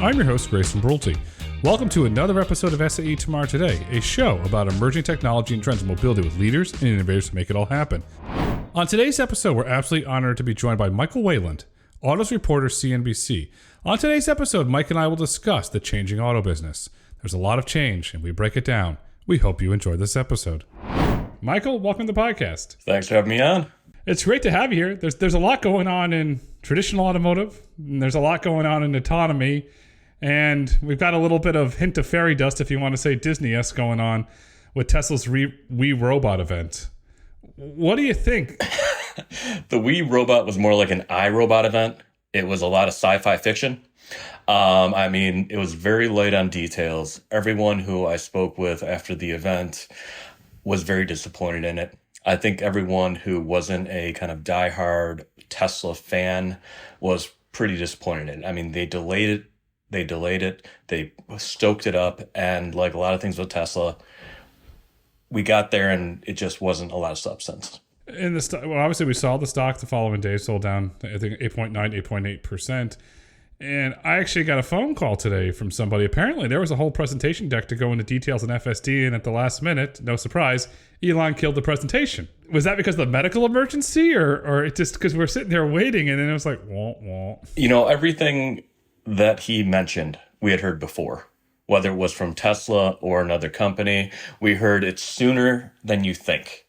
I'm your host, Grayson Brulte. Welcome to another episode of SAE Tomorrow Today, a show about emerging technology and trends in mobility with leaders and innovators to make it all happen. On today's episode, we're absolutely honored to be joined by Michael Wayland, autos reporter, CNBC. On today's episode, Mike and I will discuss the changing auto business. There's a lot of change, and we break it down. We hope you enjoy this episode. Michael, welcome to the podcast. Thanks for having me on. It's great to have you here. There's a lot going on in traditional automotive, and there's a lot going on in autonomy, and we've got a little bit of hint of fairy dust, if you want to say Disney-esque, going on with Tesla's We Robot event. What do you think? The We Robot was more like an iRobot event. It was a lot of sci-fi fiction. It was very light on details. Everyone who I spoke with after the event was very disappointed in it. I think everyone who wasn't a kind of diehard Tesla fan was pretty disappointed in it. I mean, they delayed it, they stoked it up, and like a lot of things with Tesla, we got there and it just wasn't a lot of substance. Obviously we saw the stock the following day sold down, I think 8.9, 8.8%. And I actually got a phone call today from somebody. Apparently there was a whole presentation deck to go into details on FSD, and at the last minute, no surprise, Elon killed the presentation. Was that because of the medical emergency, or it just because we're sitting there waiting and then it was like, wah, wah. You know, everything that he mentioned, we had heard before. Whether it was from Tesla or another company, we heard it sooner than you think.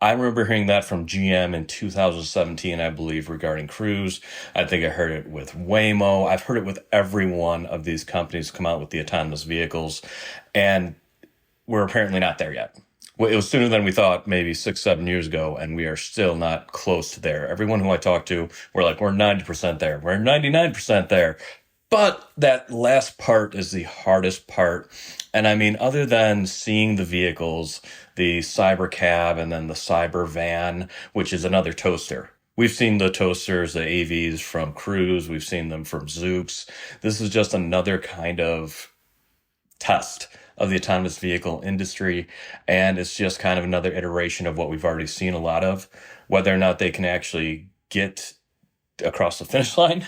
I remember hearing that from GM in 2017, I believe, regarding Cruise. I think I heard it with Waymo. I've heard it with every one of these companies come out with the autonomous vehicles, and we're apparently not there yet. Well, it was sooner than we thought, maybe 6-7 years ago, and we are still not close to there. Everyone who I talked to, we're 90% there. We're 99% there. But that last part is the hardest part. And I mean, other than seeing the vehicles, the cyber cab and then the cyber van, which is another toaster. We've seen the toasters, the AVs from Cruise. We've seen them from Zoox. This is just another kind of test of the autonomous vehicle industry. And it's just kind of another iteration of what we've already seen a lot of. Whether or not they can actually get across the finish line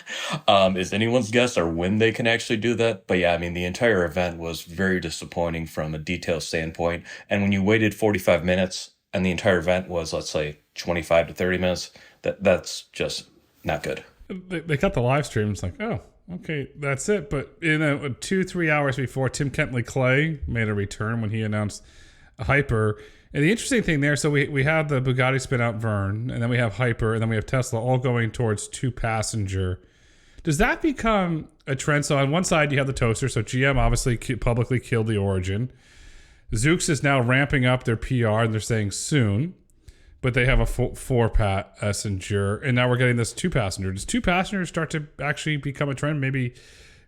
is anyone's guess, or when they can actually do that. But yeah, I mean, the entire event was very disappointing from a detail standpoint. And when you waited 45 minutes and the entire event was, let's say, 25 to 30 minutes, that's just not good. They cut the live stream. It's like, oh, okay, that's it. But 2-3 hours before, Tim Kentley-Clay made a return when he announced Hyper. And the interesting thing there, so we have the Bugatti spin out Verne, and then we have Hyper, and then we have Tesla, all going towards two-passenger. Does that become a trend? So on one side, you have the toaster. So GM obviously publicly killed the Origin. Zoox is now ramping up their PR, and they're saying soon. But they have a four-passenger, and now we're getting this two-passenger. Does two-passenger start to actually become a trend? Maybe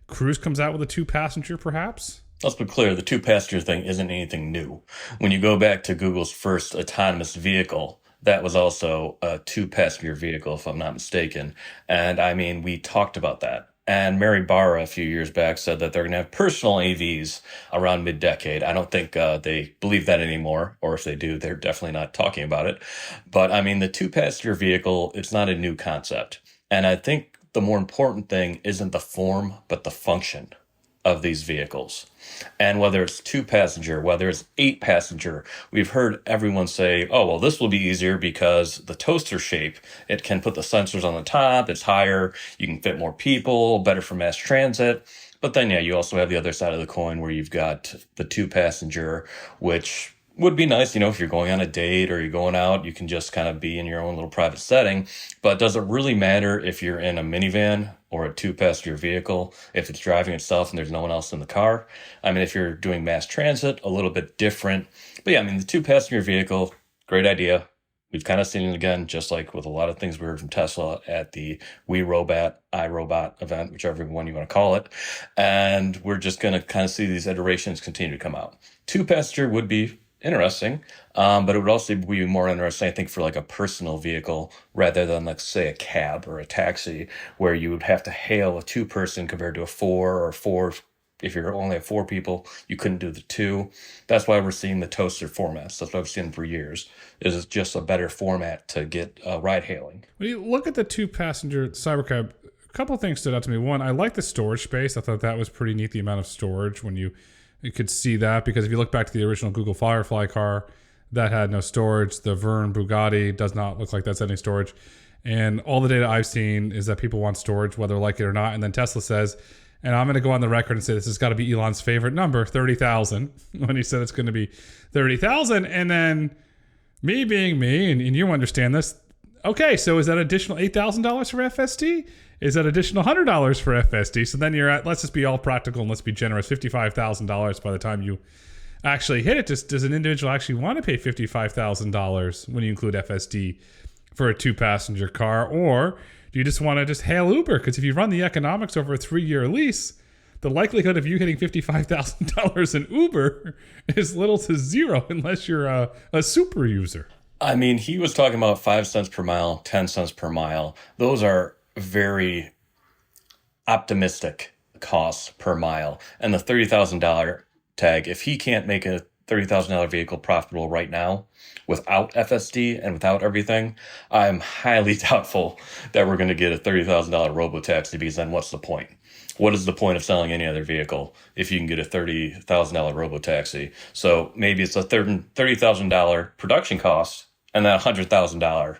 Cruise comes out with a two-passenger, perhaps? Let's be clear, the two-passenger thing isn't anything new. When you go back to Google's first autonomous vehicle, that was also a two-passenger vehicle, if I'm not mistaken. And I mean, we talked about that. And Mary Barra a few years back said that they're going to have personal AVs around mid-decade. I don't think they believe that anymore, or if they do, they're definitely not talking about it. But I mean, the two-passenger vehicle, it's not a new concept. And I think the more important thing isn't the form, but the function of these vehicles. And whether it's two-passenger, whether it's 8-passenger, we've heard everyone say, oh, well, this will be easier because the toaster shape, it can put the sensors on the top, it's higher, you can fit more people, better for mass transit. But then, yeah, you also have the other side of the coin where you've got the two-passenger, which would be nice, if you're going on a date or you're going out, you can just kind of be in your own little private setting. But does it really matter if you're in a minivan or a two-passenger vehicle, if it's driving itself and there's no one else in the car? I mean, if you're doing mass transit, a little bit different. But yeah, I mean, the two-passenger vehicle, great idea. We've kind of seen it again, just like with a lot of things we heard from Tesla at the We Robot, iRobot event, whichever one you want to call it. And we're just going to kind of see these iterations continue to come out. Two-passenger would be interesting, but it would also be more interesting, I think, for like a personal vehicle rather than, let's say, a cab or a taxi, where you would have to hail a two-person compared to a four. If you're only at 4 people, you couldn't do the 2. That's why we're seeing the toaster formats. That's what I've seen for years. Is just a better format to get ride hailing. When you look at the two-passenger Cybercab couple of things stood out to me. One, I like the storage space. I thought that was pretty neat, the amount of storage when you could see that, because if you look back to the original Google Firefly car, that had no storage. The Verne Bugatti does not look like that's any storage. And all the data I've seen is that people want storage, whether like it or not. And then Tesla says, and I'm going to go on the record and say this has got to be Elon's favorite number, 30,000, when he said it's going to be 30,000. And then me being me, and you understand this, okay, so is that additional $8,000 for FSD? Is that additional $100 for FSD? So then you're at, let's just be all practical and let's be generous, $55,000 by the time you actually hit it. Does an individual actually want to pay $55,000 when you include FSD for a 2-passenger car? Or do you just want to just hail Uber? Because if you run the economics over a 3-year lease, the likelihood of you hitting $55,000 in Uber is little to zero unless you're a super user. I mean, he was talking about 5 cents per mile, 10 cents per mile. Those are very optimistic costs per mile. And the $30,000 tag, if he can't make a $30,000 vehicle profitable right now without FSD and without everything, I'm highly doubtful that we're going to get a $30,000 robo-taxi, because then what's the point? What is the point of selling any other vehicle if you can get a $30,000 robo-taxi? So maybe it's a $30,000 production cost and then $100,000,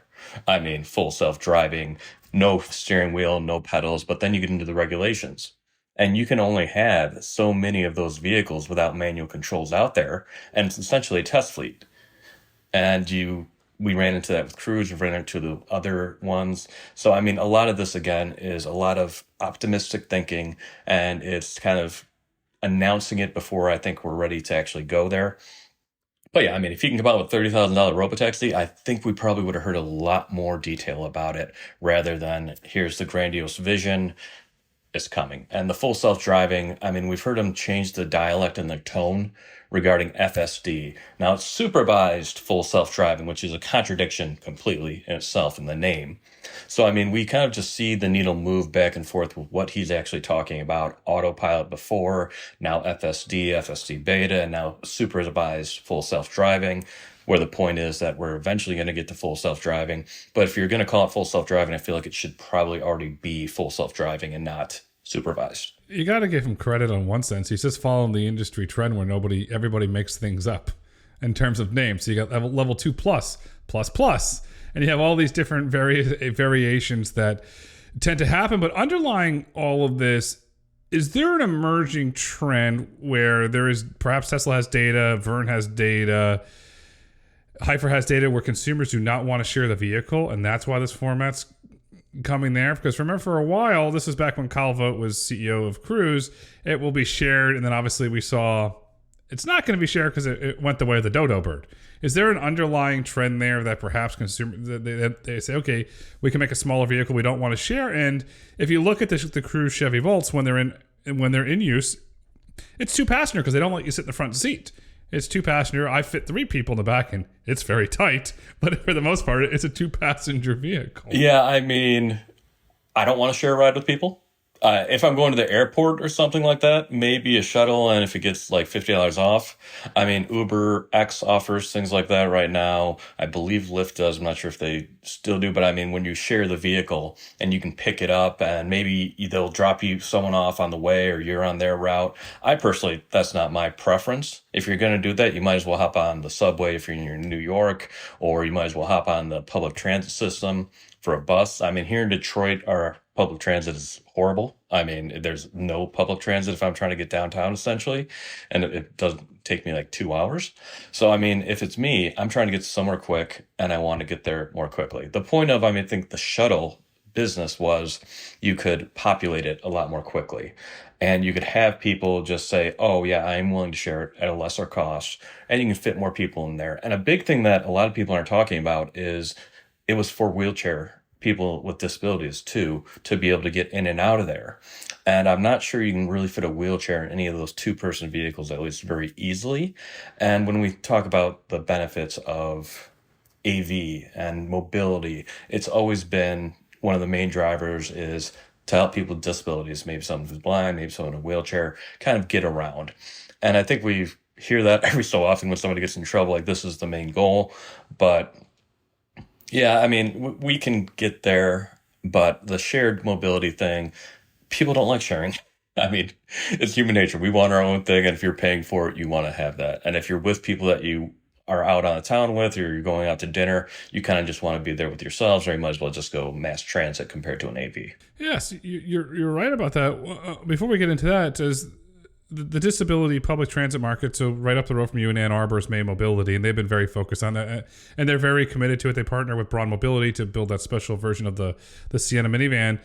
I mean, full self-driving, no steering wheel, no pedals, but then you get into the regulations. And you can only have so many of those vehicles without manual controls out there. And it's essentially a test fleet. And we ran into that with Cruise, we ran into the other ones. So, I mean, a lot of this, again, is a lot of optimistic thinking, and it's kind of announcing it before I think we're ready to actually go there. But yeah, I mean, if you can come out with $30,000 robotaxi, I think we probably would have heard a lot more detail about it rather than here's the grandiose vision. Is coming. And the full self-driving, I mean, we've heard them change the dialect and the tone regarding FSD. Now, it's supervised full self-driving, which is a contradiction completely in itself in the name. So, I mean, we kind of just see the needle move back and forth with what he's actually talking about. Autopilot before, now FSD, FSD beta, and now supervised full self-driving, where the point is that we're eventually going to get to full self-driving. But if you're going to call it full self-driving, I feel like it should probably already be full self-driving and not supervised. You got to give him credit on one sense. He's just following the industry trend where everybody makes things up in terms of names. So you got level 2 plus, and you have all these different variations that tend to happen. But underlying all of this, is there an emerging trend where there is, perhaps Tesla has data, Verne has data, Hyper has data where consumers do not want to share the vehicle, and that's why this format's coming there? Because remember, for a while, this is back when Kyle Vogt was CEO of Cruise, it will be shared, and then obviously we saw it's not going to be shared because it went the way of the dodo bird. Is there an underlying trend there that perhaps consumers, they say, okay, we can make a smaller vehicle we don't want to share? And if you look at the Cruise Chevy Volts when they're in use, it's 2-passenger because they don't let you sit in the front seat. It's 2-passenger. I fit 3 people in the back, and it's very tight. But for the most part, it's a 2-passenger vehicle. Yeah, I mean, I don't want to share a ride with people. If I'm going to the airport or something like that, maybe a shuttle, and if it gets like $50 off. I mean, Uber X offers things like that right now. I believe Lyft does. I'm not sure if they still do, but I mean, when you share the vehicle and you can pick it up and maybe they'll drop you someone off on the way or you're on their route. I personally, that's not my preference. If you're going to do that, you might as well hop on the subway if you're in New York, or you might as well hop on the public transit system for a bus. I mean, here in Detroit, our public transit is horrible. I mean, there's no public transit if I'm trying to get downtown, essentially, and it doesn't take me like 2 hours. So, I mean, if it's me, I'm trying to get somewhere quick, and I want to get there more quickly. The point of, I mean, I think the shuttle business was you could populate it a lot more quickly, and you could have people just say, oh, yeah, I'm willing to share it at a lesser cost, and you can fit more people in there. And a big thing that a lot of people aren't talking about is it was for wheelchair people with disabilities too, to be able to get in and out of there. And I'm not sure you can really fit a wheelchair in any of those 2-person vehicles, at least very easily. And when we talk about the benefits of AV and mobility, it's always been one of the main drivers is to help people with disabilities, maybe someone who's blind, maybe someone in a wheelchair, kind of get around. And I think we hear that every so often when somebody gets in trouble, like this is the main goal. But yeah, I mean, we can get there. But the shared mobility thing, people don't like sharing. I mean, it's human nature. We want our own thing, and if you're paying for it, you want to have that. And if you're with people that you are out on the town with, or you're going out to dinner, you kind of just want to be there with yourselves, or you might as well just go mass transit compared to an AV. Yes, you're right about that. Before we get into that, is the disability public transit market, so right up the road from you in Ann Arbor, is May Mobility, and they've been very focused on that, and they're very committed to it. They partner with Braun Mobility to build that special version of the Sienna minivan.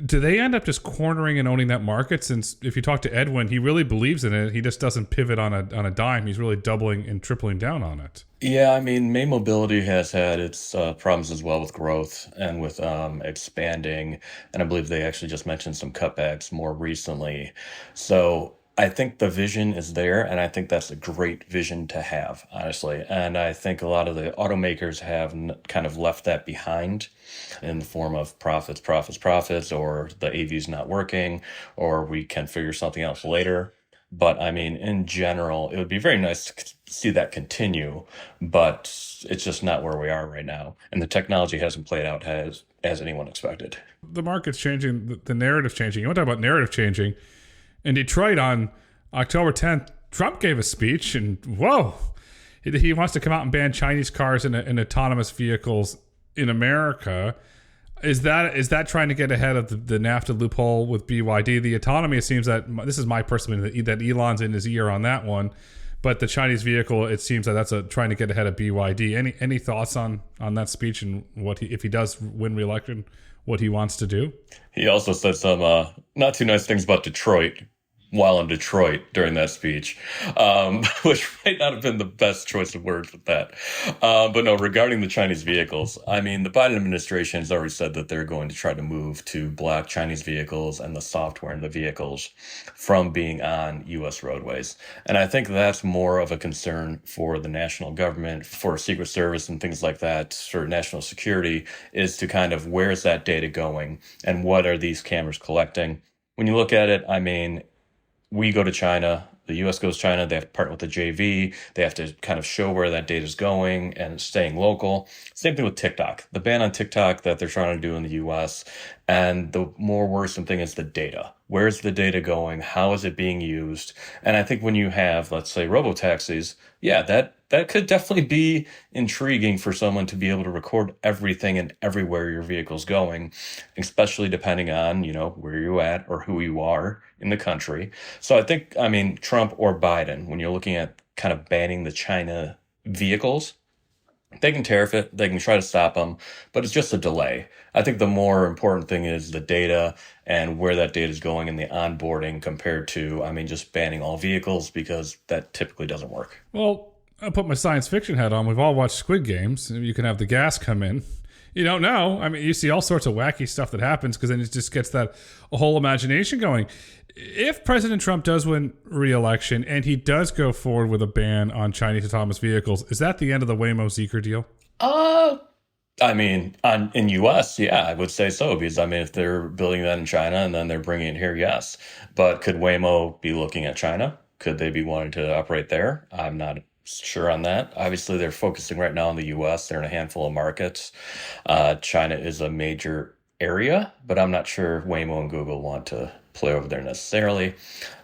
Do they end up just cornering and owning that market? Since if you talk to Edwin, he really believes in it. He just doesn't pivot on a dime. He's really doubling and tripling down on it. Yeah, I mean, May Mobility has had its problems as well with growth and with expanding. And I believe they actually just mentioned some cutbacks more recently. So I think the vision is there, and I think that's a great vision to have, honestly. And I think a lot of the automakers have kind of left that behind in the form of profits, profits, profits, or the AV's not working, or we can figure something else later. But I mean, in general, it would be very nice to see that continue, but it's just not where we are right now. And the technology hasn't played out as anyone expected. The market's changing. The narrative's changing. You want to talk about narrative changing? In Detroit on October 10th, Trump gave a speech, and whoa, he wants to come out and ban Chinese cars and autonomous vehicles in America. Is that trying to get ahead of the NAFTA loophole with BYD? The autonomy, it seems that, this is my personal opinion, that Elon's in his ear on that one. But the Chinese vehicle, it seems that that's trying to get ahead of BYD. Any thoughts on that speech and what if he does win re-election, what he wants to do? He also said some not too nice things about Detroit while in Detroit during that speech, which might not have been the best choice of words with that. But no, regarding the Chinese vehicles, I mean, the Biden administration has already said that they're going to try to move to block Chinese vehicles and the software in the vehicles from being on U.S. roadways. And I think that's more of a concern for the national government, for Secret Service and things like that, for national security, is to kind of where's that data going and what are these cameras collecting? When you look at it, I mean, we go to China, the US goes to China, they have to partner with the JV, they have to kind of show where that data is going and staying local. Same thing with TikTok, the ban on TikTok that they're trying to do in the US. And the more worrisome thing is the data. Where's the data going? How is it being used? And I think when you have, let's say, robotaxis, yeah, that could definitely be intriguing for someone to be able to record everything and everywhere your vehicle's going, especially depending on, where you're at or who you are in the country. So I think, I mean, Trump or Biden, when you're looking at kind of banning the China vehicles, they can tariff it, they can try to stop them, but it's just a delay. I think the more important thing is the data and where that data is going in the onboarding compared to, I mean, just banning all vehicles, because that typically doesn't work. Well, I'll put my science fiction hat on. We've all watched Squid Games. You can have the gas come in. You don't know. I mean, you see all sorts of wacky stuff that happens because then it just gets that whole imagination going. If President Trump does win re-election and he does go forward with a ban on Chinese autonomous vehicles, is that the end of the Waymo Zeekr deal? I mean, in U.S., yeah, I would say so, because I mean, if they're building that in China and then they're bringing it here, yes. But could Waymo be looking at China? Could they be wanting to operate there? I'm not sure on that. Obviously, they're focusing right now on the U.S. They're in a handful of markets. China is a major area, but I'm not sure Waymo and Google want to play over there necessarily.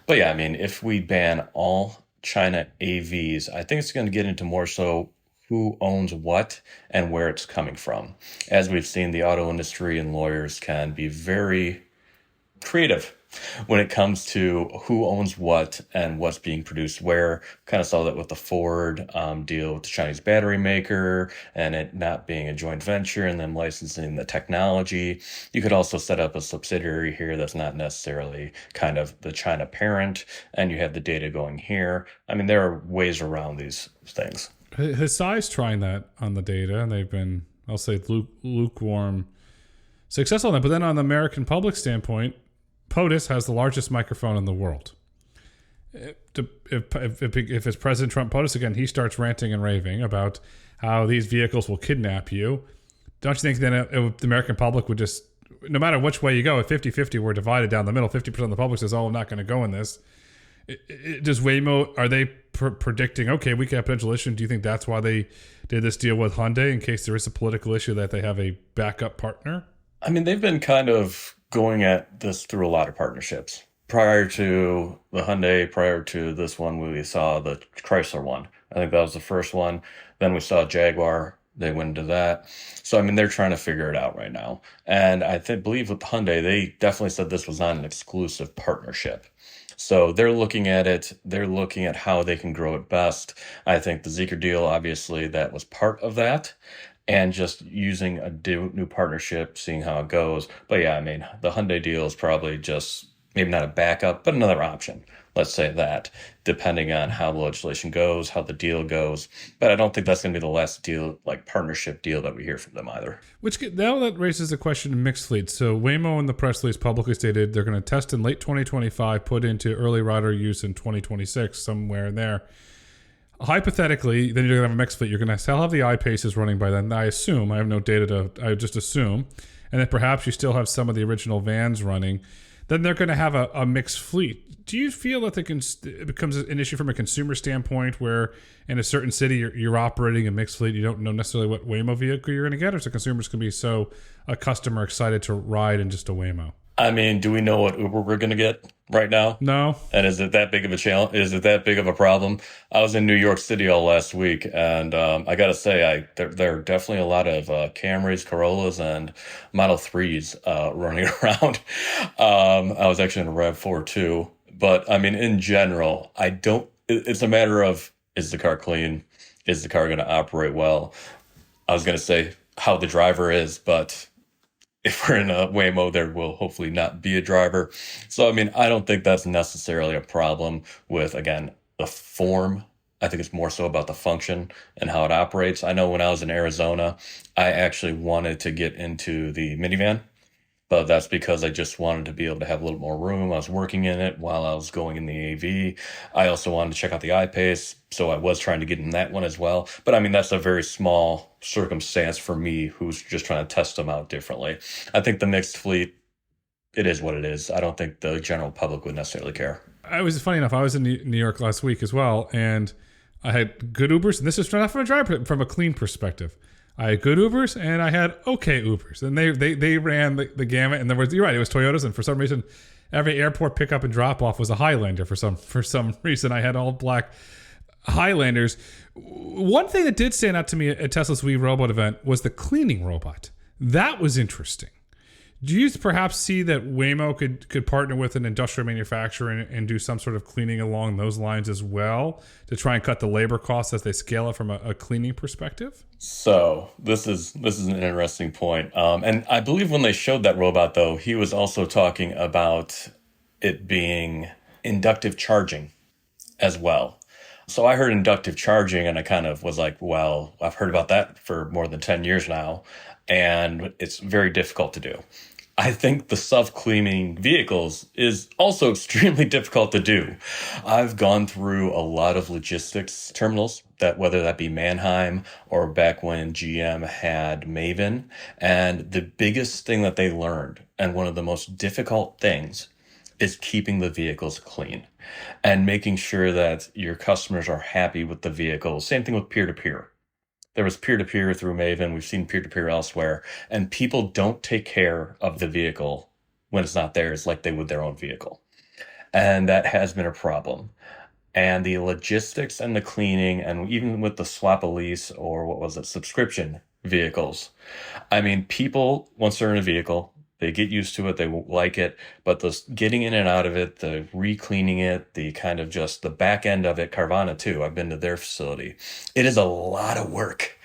But yeah, I mean, if we ban all China AVs, I think it's going to get into more so who owns what and where it's coming from. As we've seen, the auto industry and lawyers can be very creative when it comes to who owns what and what's being produced where. Kind of saw that with the Ford deal with the Chinese battery maker and it not being a joint venture and them licensing the technology. You could also set up a subsidiary here that's not necessarily kind of the China parent, and you have the data going here. I mean, there are ways around these things. Hesai's trying that on the data, and they've been, I'll say, lukewarm success on that. But then on the American public standpoint, POTUS has the largest microphone in the world. If it's President Trump POTUS again, he starts ranting and raving about how these vehicles will kidnap you. Don't you think then the American public would just, no matter which way you go, if 50-50 were divided down the middle, 50% of the public says, oh, I'm not going to go in this. Does Waymo, are they predicting, okay, we could have potential issue? Do you think that's why they did this deal with Hyundai, in case there is a political issue that they have a backup partner? I mean, they've been kind of going at this through a lot of partnerships. Prior to the Hyundai, prior to this one, we saw the Chrysler one. I think that was the first one. Then we saw Jaguar. They went into that. So, I mean, they're trying to figure it out right now. And I think, believe with Hyundai, they definitely said this was not an exclusive partnership. So they're looking at it. They're looking at how they can grow it best. I think the Zeekr deal, obviously, that was part of that and just using a new partnership, seeing how it goes. But yeah, I mean, the Hyundai deal is probably just maybe not a backup, but another option. Let's say that, depending on how the legislation goes, how the deal goes. But I don't think that's going to be the last deal, like partnership deal, that we hear from them either. Now that raises the question of mixed fleets. So Waymo in the press release publicly stated they're going to test in late 2025, put into early rider use in 2026, somewhere in there. Hypothetically, then you're going to have a mixed fleet. You're going to still have the I-Paces running by then. I assume. I have no data I just assume. And then perhaps you still have some of the original vans running. Then they're going to have a mixed fleet. Do you feel that it becomes an issue from a consumer standpoint where in a certain city you're operating a mixed fleet, you don't know necessarily what Waymo vehicle you're going to get, or so consumers can be so a customer excited to ride in just a Waymo? I mean, do we know what Uber we're going to get right now? No. And is it that big of a challenge? Is it that big of a problem? I was in New York City all last week, and I got to say, there are definitely a lot of Camrys, Corollas, and Model 3s running around. I was actually in a RAV4 too. But I mean, in general, it's a matter of, is the car clean? Is the car going to operate well? I was going to say how the driver is, but if we're in a Waymo, there will hopefully not be a driver. So, I mean, I don't think that's necessarily a problem with, again, the form. I think it's more so about the function and how it operates. I know when I was in Arizona, I actually wanted to get into the minivan, but that's because I just wanted to be able to have a little more room. I was working in it while I was going in the AV. I also wanted to check out the I-Pace, so I was trying to get in that one as well. But I mean, that's a very small circumstance for me who's just trying to test them out differently. I think the mixed fleet, it is what it is. I don't think the general public would necessarily care. I was funny enough. I was in New York last week as well, and I had good Ubers. And this is not from a driver, from a clean perspective. I had good Ubers and I had okay Ubers, and they ran the gamut. And there was, you're right, it was Toyotas, and for some reason, every airport pickup and drop off was a Highlander. For some reason, I had all black Highlanders. One thing that did stand out to me at Tesla's We Robot event was the cleaning robot. That was interesting. Do you perhaps see that Waymo could partner with an industrial manufacturer and do some sort of cleaning along those lines as well to try and cut the labor costs as they scale it from a cleaning perspective? So this is an interesting point. And I believe when they showed that robot, though, he was also talking about it being inductive charging as well. So I heard inductive charging and I kind of was like, well, I've heard about that for more than 10 years now, and it's very difficult to do. I think the self-cleaning vehicles is also extremely difficult to do. I've gone through a lot of logistics terminals, that whether that be Mannheim or back when GM had Maven, and the biggest thing that they learned, and one of the most difficult things, is keeping the vehicles clean and making sure that your customers are happy with the vehicle. Same thing with peer-to-peer. There was peer-to-peer through Maven. We've seen peer-to-peer elsewhere. And people don't take care of the vehicle when it's not theirs like they would their own vehicle. And that has been a problem. And the logistics and the cleaning, and even with the swap a lease or what was it, subscription vehicles. I mean, people, once they're in a vehicle, they get used to it, they like it, but the getting in and out of it, the re-cleaning it, the kind of just the back end of it, Carvana too, I've been to their facility. It is a lot of work.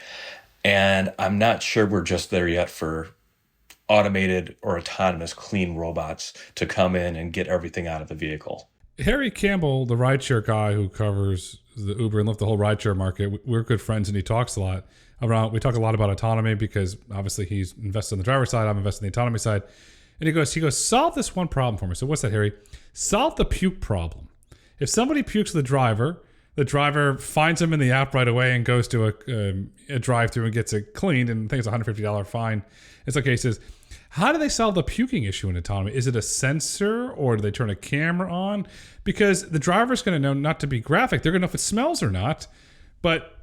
And I'm not sure we're just there yet for automated or autonomous clean robots to come in and get everything out of the vehicle. Harry Campbell, the rideshare guy who covers the Uber and Lyft, the whole rideshare market, we're good friends, and he talks a lot around. We talk a lot about autonomy because obviously he's invested on the driver's side, I'm invested in the autonomy side. And he goes, solve this one problem for me. So what's that, Harry? Solve the puke problem. If somebody pukes the driver finds him in the app right away and goes to a drive-through and gets it cleaned, and I think it's a $150 fine. It's okay. He says, how do they solve the puking issue in autonomy? Is it a sensor, or do they turn a camera on? Because the driver's going to know, not to be graphic, they're going to know if it smells or not. But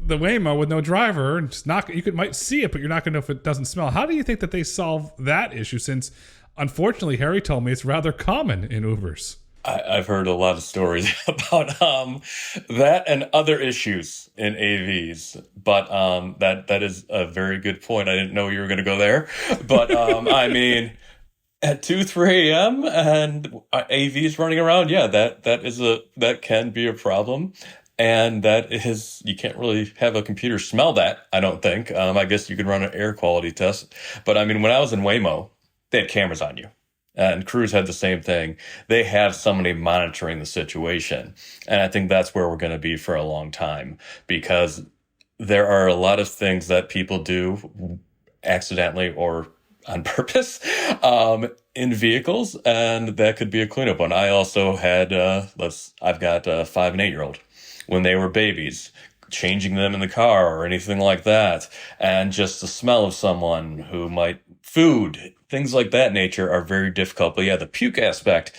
the Waymo with no driver, and just not might see it, but you're not going to know if it doesn't smell. How do you think that they solve that issue? Since unfortunately, Harry told me it's rather common in Ubers. I've heard a lot of stories about that and other issues in AVs, but that is a very good point. I didn't know you were going to go there, but I mean, at 2, 3 a.m. and AVs running around, yeah, that can be a problem. And that is, you can't really have a computer smell that, I don't think. I guess you could run an air quality test. But I mean, when I was in Waymo, they had cameras on you. And Cruise had the same thing. They have somebody monitoring the situation. And I think that's where we're going to be for a long time, because there are a lot of things that people do accidentally or on purpose in vehicles, and that could be a cleanup one. I also had, I've got a 5 and 8-year-old. When they were babies, changing them in the car or anything like that, and just the smell of someone who might food, things like that nature are very difficult. But yeah, the puke aspect.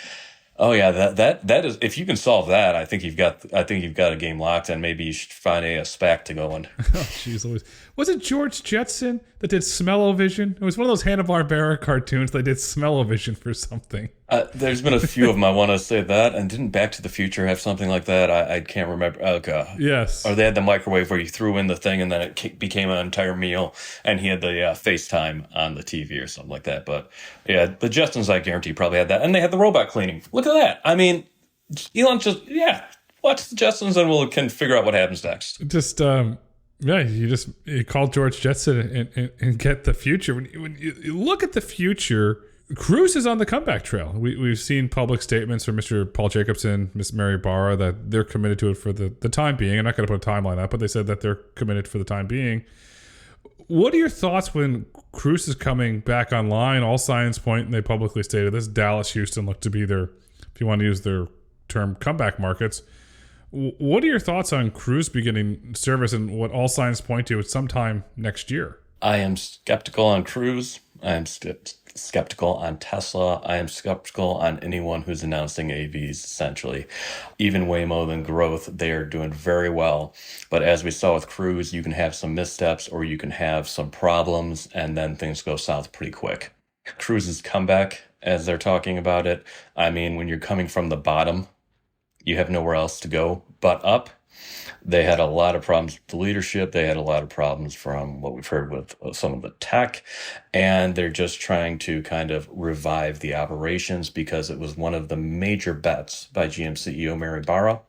Oh yeah, that is, if you can solve that, I think you've got a game locked, and maybe you should find a SPAC to go in. Oh jeez, Louise. Was it George Jetson that did Smell-O-Vision? It was one of those Hanna-Barbera cartoons that did Smell-O-Vision for something. There's been a few of them. I want to say that, and didn't Back to the Future have something like that? I can't remember. Okay. Yes. Or they had the microwave where you threw in the thing and then it became an entire meal, and he had the FaceTime on the TV or something like that. But yeah, the Jetsons, I guarantee, probably had that, and they had the robot cleaning. Look at that. I mean, Elon just watch the Jetsons, and we can figure out what happens next. Just you call George Jetson and get the future. When you look at the future, Cruise is on the comeback trail. We've seen public statements from Mr. Paul Jacobson, Miss Mary Barra, that they're committed to it for the time being. I'm not going to put a timeline up, but they said that they're committed for the time being. What are your thoughts when Cruise is coming back online? All signs point, and they publicly stated this, Dallas, Houston look to be their, if you want to use their term, comeback markets. What are your thoughts on Cruise beginning service, and what all signs point to sometime next year? I am skeptical on Cruise. I am skeptical on Tesla. I am skeptical on anyone who's announcing AVs, essentially. Even Waymo and Growth, they are doing very well. But as we saw with Cruise, you can have some missteps, or you can have some problems, and then things go south pretty quick. Cruise's comeback, as they're talking about it, I mean, when you're coming from the bottom, you have nowhere else to go but up. They had a lot of problems with the leadership. They had a lot of problems from what we've heard with some of the tech. And they're just trying to kind of revive the operations, because it was one of the major bets by GM CEO Mary Barra.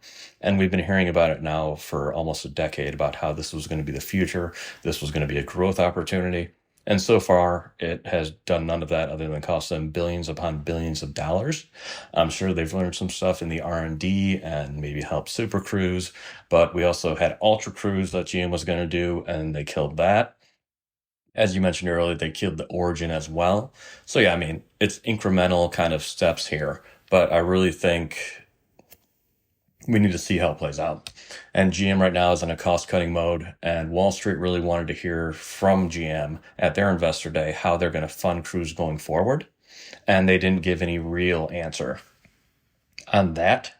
And we've been hearing about it now for almost a decade, about how this was going to be the future. This was going to be a growth opportunity. And so far, it has done none of that other than cost them billions upon billions of dollars. I'm sure they've learned some stuff in the R&D and maybe helped Super Cruise, but we also had Ultra Cruise that GM was going to do, and they killed that. As you mentioned earlier, they killed the Origin as well. So yeah, I mean, it's incremental kind of steps here, but I really think we need to see how it plays out. And GM right now is in a cost-cutting mode, and Wall Street really wanted to hear from GM at their investor day how they're going to fund Cruise going forward, and they didn't give any real answer on that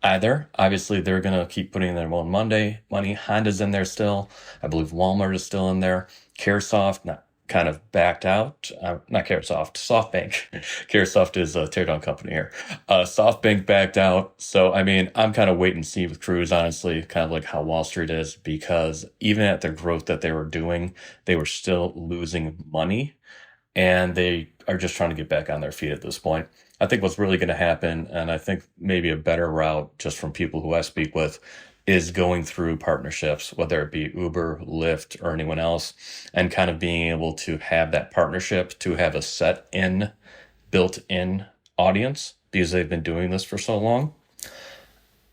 either. Obviously, they're going to keep putting in their own money. Honda's in there still. I believe Walmart is still in there. CareSoft kind of backed out. Not CareSoft, SoftBank. CareSoft is a teardown company here. SoftBank backed out. So, I mean, I'm kind of wait and see with Cruise, honestly, kind of like how Wall Street is, because even at the growth that they were doing, they were still losing money, and they are just trying to get back on their feet at this point. I think what's really going to happen, and I think maybe a better route just from people who I speak with, is going through partnerships, whether it be Uber, Lyft, or anyone else, and kind of being able to have that partnership to have a built-in audience, because they've been doing this for so long.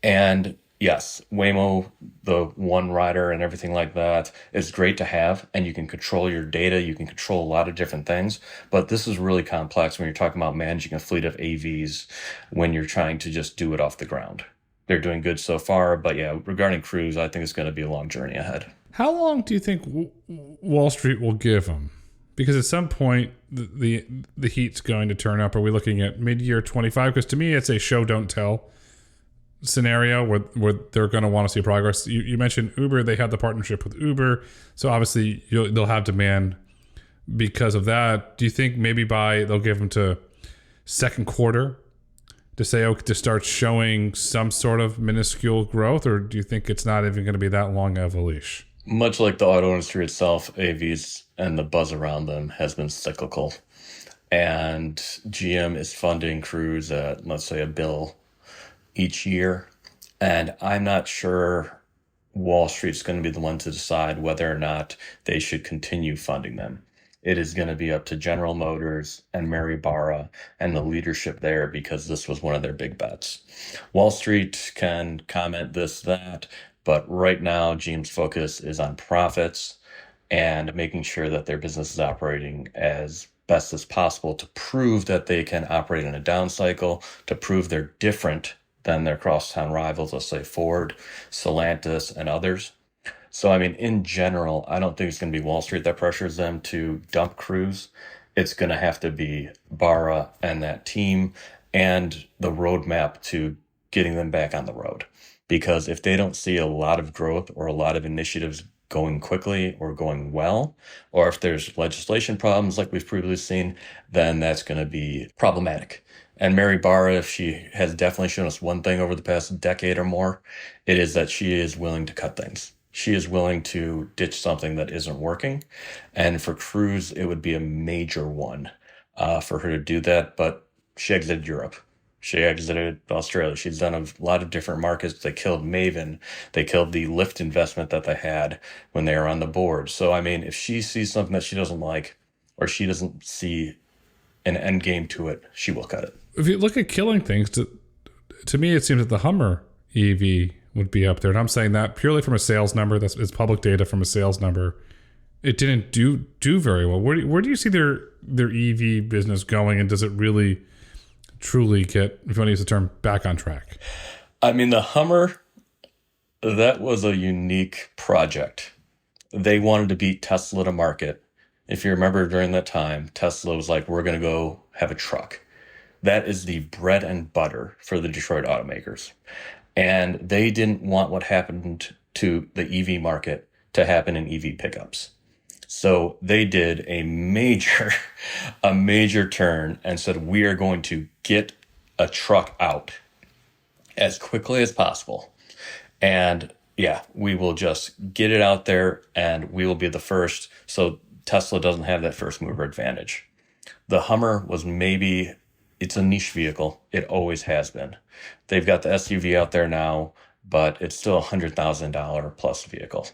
And yes, Waymo, the one rider and everything like that, is great to have, and you can control your data, you can control a lot of different things, but this is really complex when you're talking about managing a fleet of AVs, when you're trying to just do it off the ground. They're doing good so far, but yeah, regarding Cruise, I think it's going to be a long journey ahead. How long do you think Wall Street will give them? Because at some point, the heat's going to turn up. Are we looking at mid-year 25? Because to me, it's a show, don't tell. scenario where they're going to want to see progress. You mentioned Uber; they had the partnership with Uber, so obviously they'll have demand because of that. Do you think maybe they'll give them to second quarter to say, okay, to start showing some sort of minuscule growth, or do you think it's not even going to be that long of a leash? Much like the auto industry itself, AVs and the buzz around them has been cyclical. And GM is funding Cruise at, let's say, $1 billion each year. And I'm not sure Wall Street's going to be the one to decide whether or not they should continue funding them. It is going to be up to General Motors and Mary Barra and the leadership there, because this was one of their big bets. Wall Street can comment this, that, but right now GM's focus is on profits and making sure that their business is operating as best as possible to prove that they can operate in a down cycle, to prove they're different than their crosstown rivals, let's say Ford, Stellantis, and others. So, I mean, in general, I don't think it's going to be Wall Street that pressures them to dump Cruise. It's going to have to be Barra and that team and the roadmap to getting them back on the road. Because if they don't see a lot of growth or a lot of initiatives going quickly or going well, or if there's legislation problems like we've previously seen, then that's going to be problematic. And Mary Barra, if she has definitely shown us one thing over the past decade or more, it is that she is willing to cut things. She is willing to ditch something that isn't working. And for Cruise, it would be a major one for her to do that. But she exited Europe. She exited Australia. She's done a lot of different markets. They killed Maven. They killed the Lyft investment that they had when they were on the board. So, I mean, if she sees something that she doesn't like, or she doesn't see an end game to it, she will cut it. If you look at killing things, to me, it seems that the Hummer EV would be up there. And I'm saying that purely from a sales number. It's public data from a sales number. It didn't do very well. Where do you see their EV business going? And does it really truly get, if you want to use the term, back on track? I mean, the Hummer, that was a unique project. They wanted to beat Tesla to market. If you remember during that time, Tesla was like, we're going to go have a truck. That is the bread and butter for the Detroit automakers. And they didn't want what happened to the EV market to happen in EV pickups. So they did a major turn and said, we are going to get a truck out as quickly as possible. And yeah, we will just get it out there and we will be the first. So Tesla doesn't have that first mover advantage. The Hummer was it's a niche vehicle. It always has been. They've got the SUV out there now, but it's still a $100,000 plus vehicle.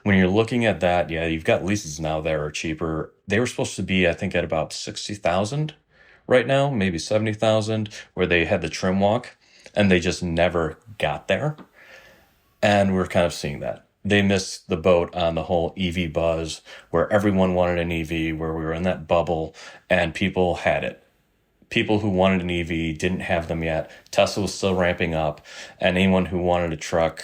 When you're looking at that, yeah, you've got leases now that are cheaper. They were supposed to be, I think, at about 60,000 right now, maybe 70,000, where they had the trim walk, and they just never got there. And we're kind of seeing that. They missed the boat on the whole EV buzz, where everyone wanted an EV, where we were in that bubble, and people had it. People who wanted an EV didn't have them yet. Tesla was still ramping up. And anyone who wanted a truck,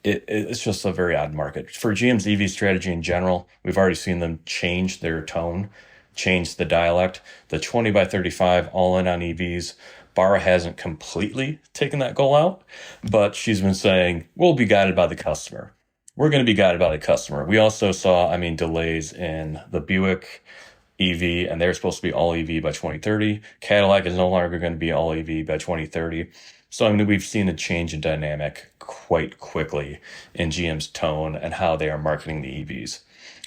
it's just a very odd market. For GM's EV strategy in general, we've already seen them change their tone, change the dialect. The 20 by 35 all in on EVs. Barra hasn't completely taken that goal out, but she's been saying, we'll be guided by the customer. We're going to be guided by the customer. We also saw, delays in the Buick EV, and they're supposed to be all EV by 2030. Cadillac is no longer going to be all EV by 2030. So we've seen a change in dynamic quite quickly in GM's tone and how they are marketing the EVs.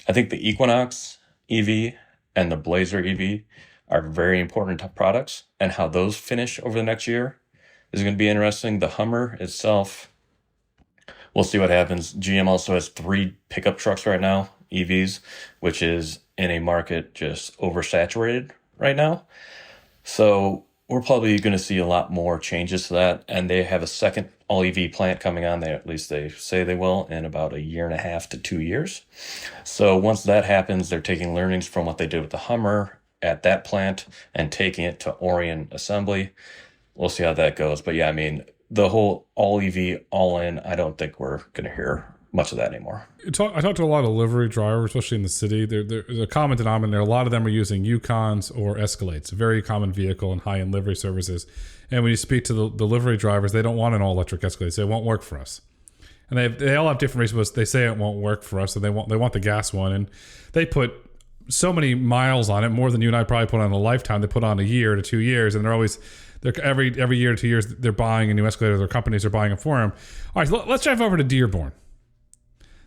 I think the Equinox EV and the Blazer EV are very important products, and how those finish over the next year is going to be interesting. The Hummer itself, we'll see what happens. GM also has 3 pickup trucks right now, EVs, which is in a market just oversaturated right now. So we're probably going to see a lot more changes to that. And they have a second all EV plant coming on. At least they say they will, in about 1.5 to 2 years. So once that happens, they're taking learnings from what they did with the Hummer at that plant and taking it to Orion Assembly. We'll see how that goes. But yeah, the whole all EV, all in, I don't think we're going to hear much of that anymore. I talked to a lot of delivery drivers, especially in the city. There's a common denominator. A lot of them are using Yukons or Escalades, a very common vehicle in high-end livery services. And when you speak to the delivery drivers, they don't want an all-electric Escalade. So it won't work for us. And they all have different reasons, but they say it won't work for us. So they want the gas one. And they put so many miles on it, more than you and I probably put on a lifetime. They put on a year to 2 years, and they're every year to 2 years, they're buying a new Escalade, or their companies are buying them for them. All right, so let's drive over to Dearborn.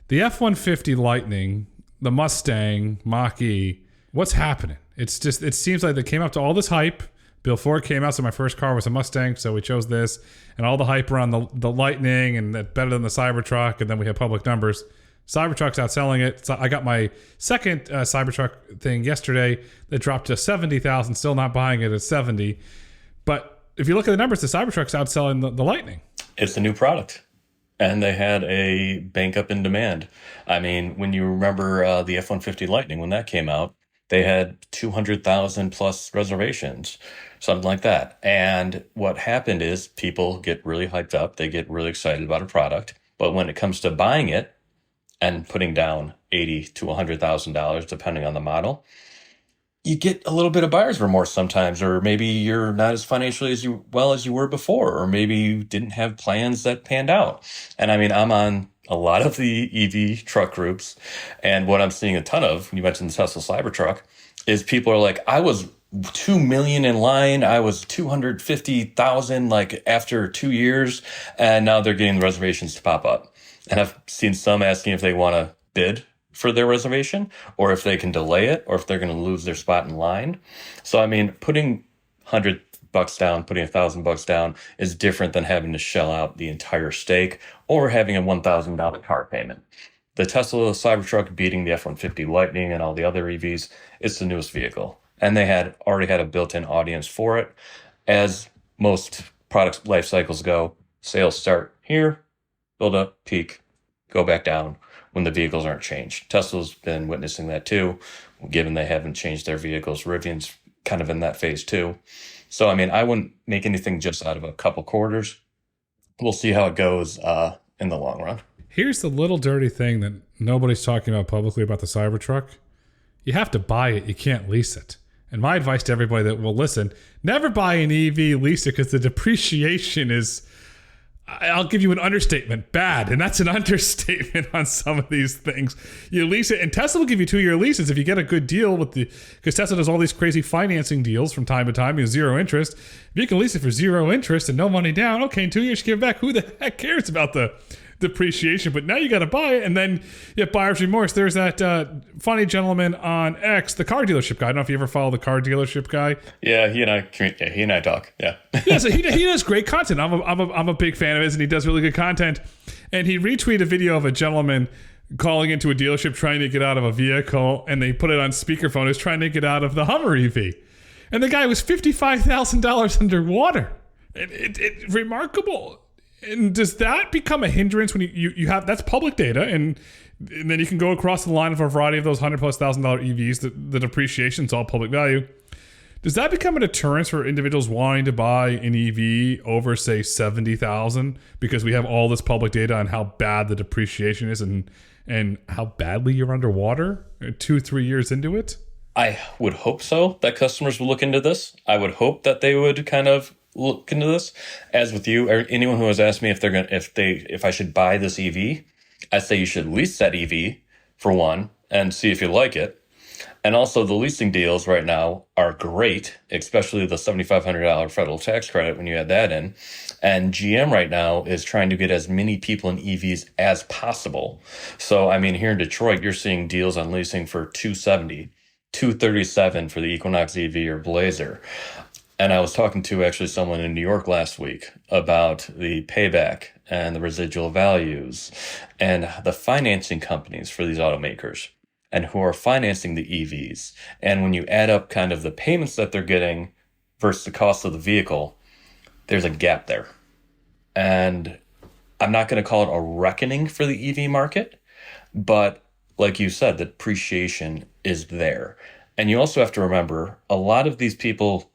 The F-150 Lightning, the Mustang Mach-E, what's happening? It seems like they came up to all this hype. Bill Ford came out, so my first car was a Mustang, so we chose this. And all the hype around the Lightning, and that better than the Cybertruck, and then we had public numbers. Cybertruck's outselling it. So I got my second Cybertruck thing yesterday that dropped to 70,000, still not buying it at 70. But if you look at the numbers, the Cybertruck's outselling the Lightning. It's a new product. And they had a bank up in demand. I mean, when you remember the F-150 Lightning, when that came out, they had 200,000 plus reservations, something like that. And what happened is people get really hyped up. They get really excited about a product. But when it comes to buying it and putting down $80,000 to $100,000, depending on the model, you get a little bit of buyer's remorse sometimes, or maybe you're not as financially well as you were before, or maybe you didn't have plans that panned out. And I mean, I'm on a lot of the EV truck groups, and what I'm seeing a ton of, when you mentioned the Tesla Cybertruck, is people are like, I was 2 million in line, I was 250,000 like after 2 years, and now they're getting the reservations to pop up. And I've seen some asking if they want to bid for their reservation, or if they can delay it, or if they're going to lose their spot in line. So, I mean, putting $100 down, putting $1,000 down is different than having to shell out the entire stake or having a $1,000 car payment. The Tesla Cybertruck beating the F-150 Lightning and all the other EVs, it's the newest vehicle. And they had already had a built-in audience for it. As most product life cycles go, sales start here, build up, peak, go back down when the vehicles aren't changed. Tesla's been witnessing that too, given they haven't changed their vehicles. Rivian's kind of in that phase too. So, I mean, I wouldn't make anything just out of a couple quarters. We'll see how it goes in the long run. Here's the little dirty thing that nobody's talking about publicly about the Cybertruck. You have to buy it. You can't lease it. And my advice to everybody that will listen, never buy an EV, lease it, because the depreciation is, I'll give you an understatement, bad. And that's an understatement on some of these things. You lease it, and Tesla will give you 2-year leases if you get a good deal because Tesla does all these crazy financing deals from time to time, zero interest. If you can lease it for zero interest and no money down, okay, in 2 years you give it back. Who the heck cares about the depreciation? But now you got to buy it, and then you have buyer's remorse. There's that funny gentleman on X, the car dealership guy. I don't know if you ever follow the car dealership guy. Yeah, he and I talk. Yeah, yeah. So he does great content. I'm a big fan of his, and he does really good content. And he retweeted a video of a gentleman calling into a dealership trying to get out of a vehicle, and they put it on speakerphone. He was trying to get out of the Hummer EV, and the guy was $55,000 underwater. It's remarkable. And does that become a hindrance when you have, that's public data, and then you can go across the line of a variety of those $100,000+ EVs, the depreciation is all public value. Does that become a deterrence for individuals wanting to buy an EV over, say, 70,000 because we have all this public data on how bad the depreciation is and how badly you're underwater 2-3 years into it? I would hope so, that customers will look into this. I would hope that they would kind of look into this. As with you, or anyone who has asked me if I should buy this EV, I say you should lease that EV for one and see if you like it. And also the leasing deals right now are great, especially the $7,500 federal tax credit when you add that in. And GM right now is trying to get as many people in EVs as possible. So, I mean, here in Detroit, you're seeing deals on leasing for $270, $237 for the Equinox EV or Blazer. And I was talking to actually someone in New York last week about the payback and the residual values and the financing companies for these automakers and who are financing the EVs. And when you add up kind of the payments that they're getting versus the cost of the vehicle, there's a gap there. And I'm not going to call it a reckoning for the EV market, but like you said, the depreciation is there. And you also have to remember, a lot of these people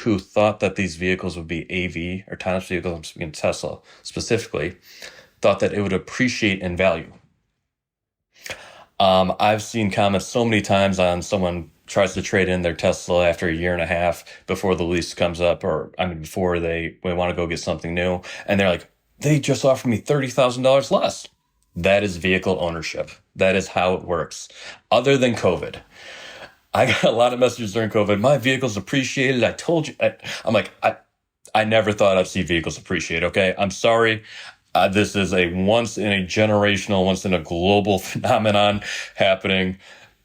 who thought that these vehicles would be AV or autonomous vehicles, I'm speaking Tesla specifically, thought that it would appreciate in value. I've seen comments so many times on someone tries to trade in their Tesla after a year and a half before the lease comes up, or I mean, before they want to go get something new. And they're like, they just offered me $30,000 less. That is vehicle ownership. That is how it works. Other than COVID, I got a lot of messages during COVID. My vehicle's appreciated. I told you. I'm like, I never thought I'd see vehicles appreciate. Okay. I'm sorry. This is a once in a generational, once in a global phenomenon happening.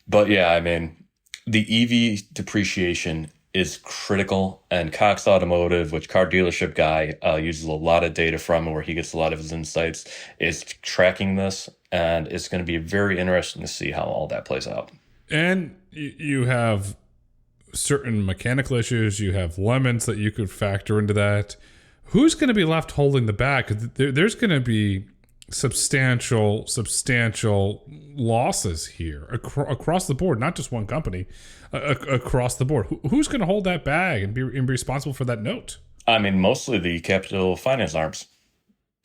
But yeah, I mean, the EV depreciation is critical, and Cox Automotive, which car dealership guy uses a lot of data from, where he gets a lot of his insights, is tracking this, and it's going to be very interesting to see how all that plays out. And you have certain mechanical issues. You have lemons that you could factor into that. Who's going to be left holding the bag? 'Cause there's going to be substantial losses here across the board, not just one company, across the board. Who's going to hold that bag and be responsible for that note? I mean, mostly the capital finance arms.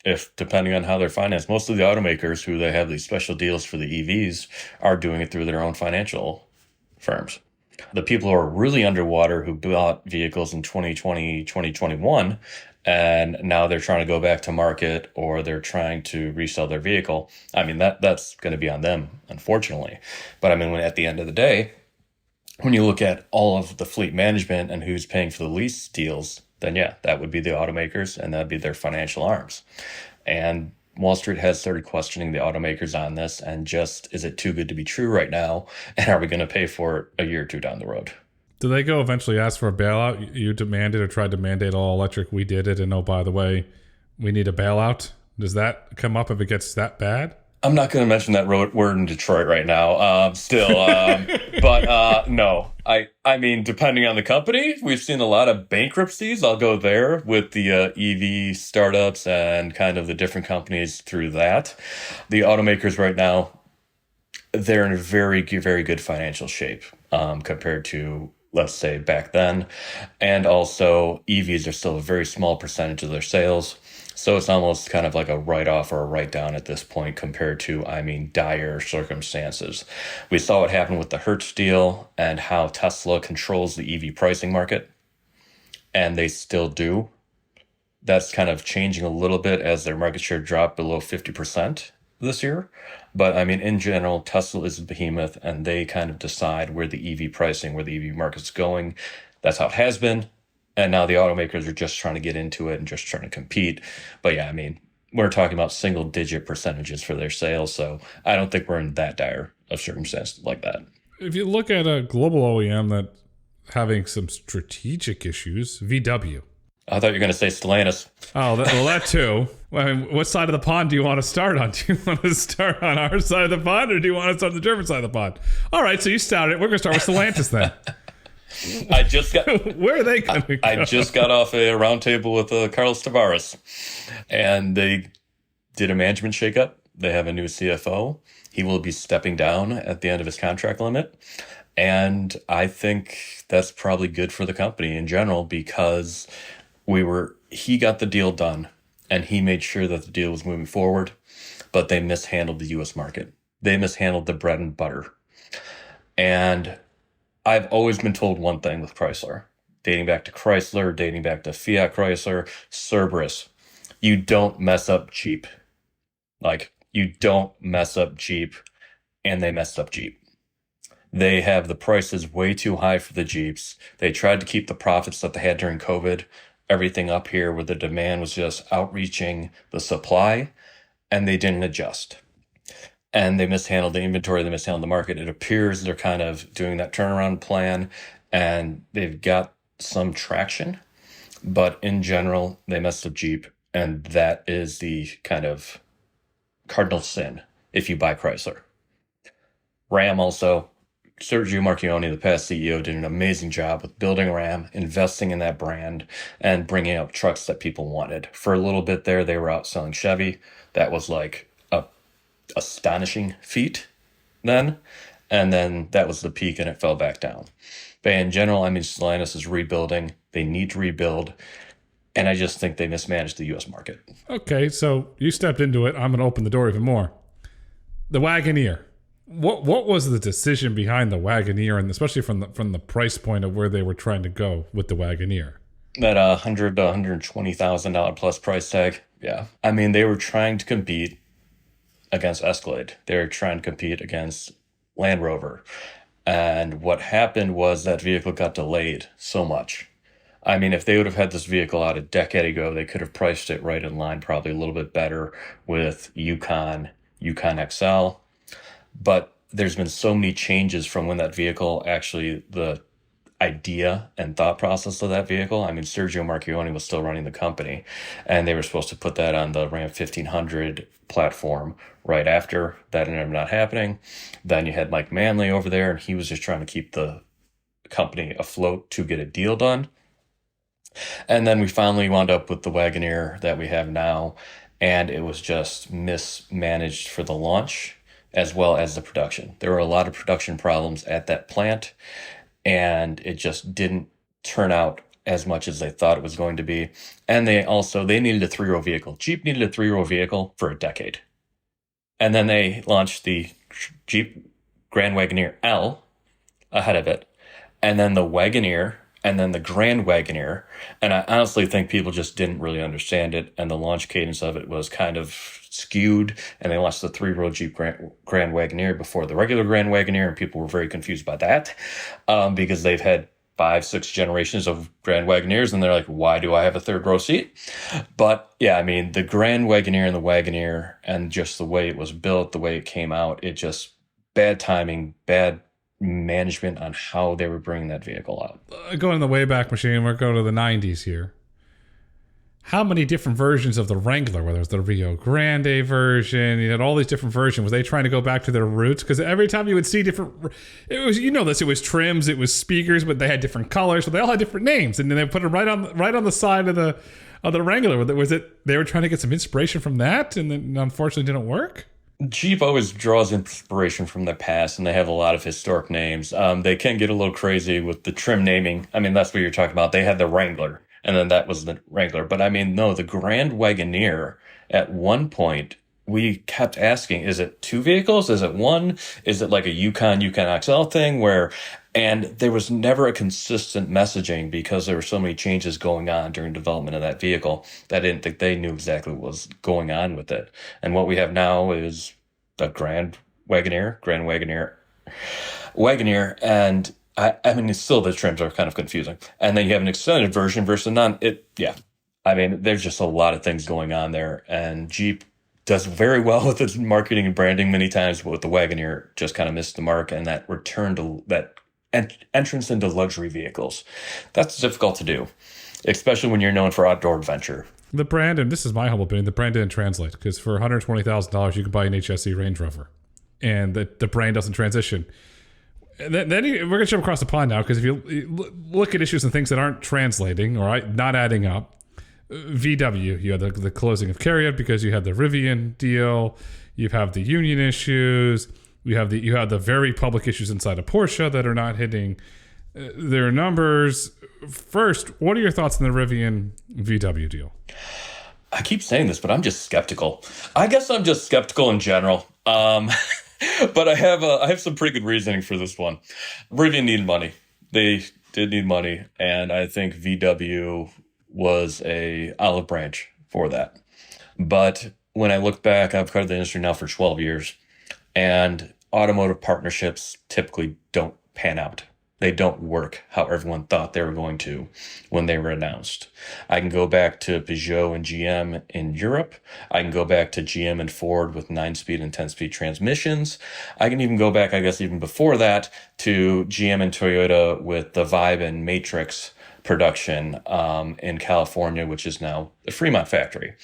If depending on how they're financed, most of the automakers who they have these special deals for the EVs are doing it through their own financial firms. The people who are really underwater, who bought vehicles in 2020, 2021, and now they're trying to go back to market, or they're trying to resell their vehicle. I mean, that's going to be on them, unfortunately. But I mean, at the end of the day, when you look at all of the fleet management and who's paying for the lease deals, then yeah, that would be the automakers, and that'd be their financial arms. And Wall Street has started questioning the automakers on this, and just, is it too good to be true right now? And are we going to pay for it a year or two down the road? Do they go eventually ask for a bailout? You demanded or tried to mandate all electric. We did it. And oh, by the way, we need a bailout. Does that come up if it gets that bad? I'm not going to mention that word in Detroit right now. But no. I mean, depending on the company, we've seen a lot of bankruptcies. I'll go there with the EV startups and kind of the different companies through that. The automakers right now, they're in a very, very good financial shape compared to, let's say, back then. And also, EVs are still a very small percentage of their sales. So it's almost kind of like a write-off or a write-down at this point compared to, I mean, dire circumstances. We saw what happened with the Hertz deal and how Tesla controls the EV pricing market, and they still do. That's kind of changing a little bit as their market share dropped below 50% this year. But I mean, in general, Tesla is a behemoth, and they kind of decide where the EV pricing, where the EV market's going. That's how it has been. And now the automakers are just trying to get into it and just trying to compete. But yeah, I mean, we're talking about single digit percentages for their sales. So I don't think we're in that dire of circumstances like that. If you look at a global OEM that having some strategic issues, VW. I thought you were going to say Stellantis. Oh, that too. Well, I mean, what side of the pond do you want to start on? Do you want to start on our side of the pond, or do you want to start on the German side of the pond? All right, so you started it. We're going to start with Stellantis then. I just got Where are they going to go? I just got off a roundtable with Carlos Tavares, and they did a management shakeup. They have a new CFO. He will be stepping down at the end of his contract limit. And I think that's probably good for the company in general, because he got the deal done and he made sure that the deal was moving forward, but they mishandled the US market. They mishandled the bread and butter. And I've always been told one thing with Chrysler, dating back to Chrysler, dating back to Fiat Chrysler, Cerberus, you don't mess up cheap. Like, you don't mess up cheap, and they messed up Jeep. They have the prices way too high for the Jeeps. They tried to keep the profits that they had during COVID, everything up here where the demand was just outreaching the supply, and they didn't adjust. And they mishandled the inventory, they mishandled the market. It appears they're kind of doing that turnaround plan, and they've got some traction. But in general, they messed up Jeep, and that is the kind of cardinal sin if you buy Chrysler. Ram also, Sergio Marchionne, the past CEO, did an amazing job with building Ram, investing in that brand, and bringing out trucks that people wanted. For a little bit there, they were outselling Chevy. That was like astonishing feat then, and then that was the peak and it fell back down. But in general, I mean, Stellantis is rebuilding. They need to rebuild. And I just think they mismanaged the U.S. market. Okay, so you stepped into it. I'm going to open the door even more. The Wagoneer. What was the decision behind the Wagoneer, and especially from the price point of where they were trying to go with the Wagoneer? That $100,000 to $120,000 plus price tag. Yeah. I mean, they were trying to compete against Escalade. They were trying to compete against Land Rover. And what happened was that vehicle got delayed so much. I mean, if they would have had this vehicle out a decade ago, they could have priced it right in line, probably a little bit better with Yukon XL. But there's been so many changes from when that vehicle actually, the idea and thought process of that vehicle. I mean, Sergio Marchionne was still running the company, and they were supposed to put that on the Ram 1500 platform right after. That ended up not happening. Then you had Mike Manley over there, and he was just trying to keep the company afloat to get a deal done. And then we finally wound up with the Wagoneer that we have now, and it was just mismanaged for the launch as well as the production. There were a lot of production problems at that plant, and it just didn't turn out as much as they thought it was going to be. And they needed a 3-row vehicle. Jeep needed a 3-row vehicle for a decade. And then they launched the Jeep Grand Wagoneer L ahead of it, and then the Wagoneer, and then the Grand Wagoneer. And I honestly think people just didn't really understand it, and the launch cadence of it was kind of skewed, and they launched the 3-row Jeep Grand Wagoneer before the regular Grand Wagoneer, and people were very confused by that because they've had 5-6 generations of Grand Wagoneers, and they're like, why do I have a 3rd row seat? But yeah, I mean, the Grand Wagoneer and the Wagoneer, and just the way it was built, the way it came out, it just, bad timing, bad management on how they were bringing that vehicle out. Going in the Wayback Machine, we're going to the 90s here. How many different versions of the Wrangler, whether it's the Rio Grande version, you had all these different versions. Was they trying to go back to their roots? Because every time you would see different, it was, it was trims, it was speakers, but they had different colors, but they all had different names, and then they put them right on the side of the Wrangler. Was it they were trying to get some inspiration from that, and then unfortunately didn't work? Jeep always draws inspiration from the past, and they have a lot of historic names. They can get a little crazy with the trim naming. I mean, that's what you're talking about. They had the Wrangler, and then that was the Wrangler. But I mean, no, the Grand Wagoneer, at one point, we kept asking, is it 2 vehicles? Is it 1? Is it like a Yukon XL thing and there was never a consistent messaging because there were so many changes going on during development of that vehicle that I didn't think they knew exactly what was going on with it. And what we have now is the Grand Wagoneer, and I mean, it's still, the trims are kind of confusing. And then you have an extended version versus I mean, there's just a lot of things going on there, and Jeep does very well with its marketing and branding many times, but with the Wagoneer just kind of missed the mark, and that return to that entrance into luxury vehicles. That's difficult to do, especially when you're known for outdoor adventure. The brand, and this is my humble opinion, the brand didn't translate, because for $120,000 you can buy an HSE Range Rover, and the brand doesn't transition. Then we're going to jump across the pond now, because if you look at issues and things that aren't translating or not adding up, VW, you had the closing of Cariad because you had the Rivian deal, you have the union issues, you have the very public issues inside of Porsche that are not hitting their numbers. First, what are your thoughts on the Rivian VW deal? I keep saying this, but I'm just skeptical. I guess I'm just skeptical in general. But I have some pretty good reasoning for this one. Rivian needed money. They did need money, and I think VW was a olive branch for that. But when I look back, I've covered the industry now for 12 years, and automotive partnerships typically don't pan out. They don't work how everyone thought they were going to when they were announced. I can go back to Peugeot and GM in Europe. I can go back to GM and Ford with 9-speed and 10-speed transmissions. I can even go back, I guess, even before that to GM and Toyota with the Vibe and Matrix production in California, which is now the Fremont factory.